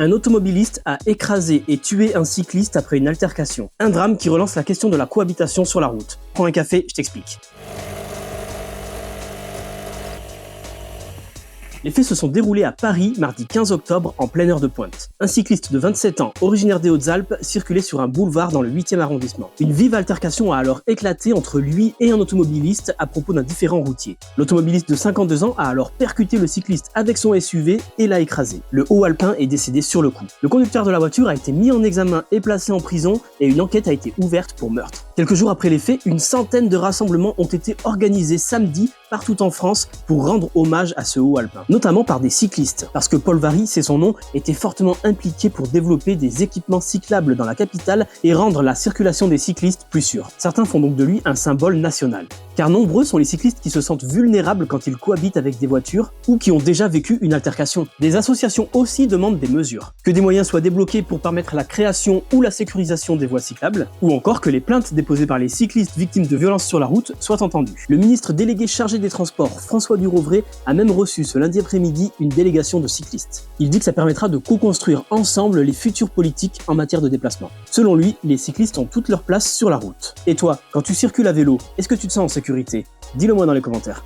Un automobiliste a écrasé et tué un cycliste après une altercation. Un drame qui relance la question de la cohabitation sur la route. Prends un café, je t'explique. Les faits se sont déroulés à Paris, mardi 15 octobre, en pleine heure de pointe. Un cycliste de 27 ans, originaire des Hautes-Alpes, circulait sur un boulevard dans le 8e arrondissement. Une vive altercation a alors éclaté entre lui et un automobiliste à propos d'un différend routier. L'automobiliste de 52 ans a alors percuté le cycliste avec son SUV et l'a écrasé. Le Haut-Alpin est décédé sur le coup. Le conducteur de la voiture a été mis en examen et placé en prison et une enquête a été ouverte pour meurtre. Quelques jours après les faits, une centaine de rassemblements ont été organisés samedi partout en France pour rendre hommage à ce Haut-Alpin, notamment par des cyclistes, parce que Paul Varry, c'est son nom, était fortement impliqué pour développer des équipements cyclables dans la capitale et rendre la circulation des cyclistes plus sûre. Certains font donc de lui un symbole national. Car nombreux sont les cyclistes qui se sentent vulnérables quand ils cohabitent avec des voitures ou qui ont déjà vécu une altercation. Des associations aussi demandent des mesures. Que des moyens soient débloqués pour permettre la création ou la sécurisation des voies cyclables, ou encore que les plaintes déposées par les cyclistes victimes de violences sur la route soient entendues. Le ministre délégué chargé des Transports, François Durovray, a même reçu ce lundi après-midi une délégation de cyclistes. Il dit que ça permettra de co-construire ensemble les futures politiques en matière de déplacement. Selon lui, les cyclistes ont toute leur place sur la route. Et toi, quand tu circules à vélo, est-ce que tu te sens en sécurité ? Dis-le moi dans les commentaires.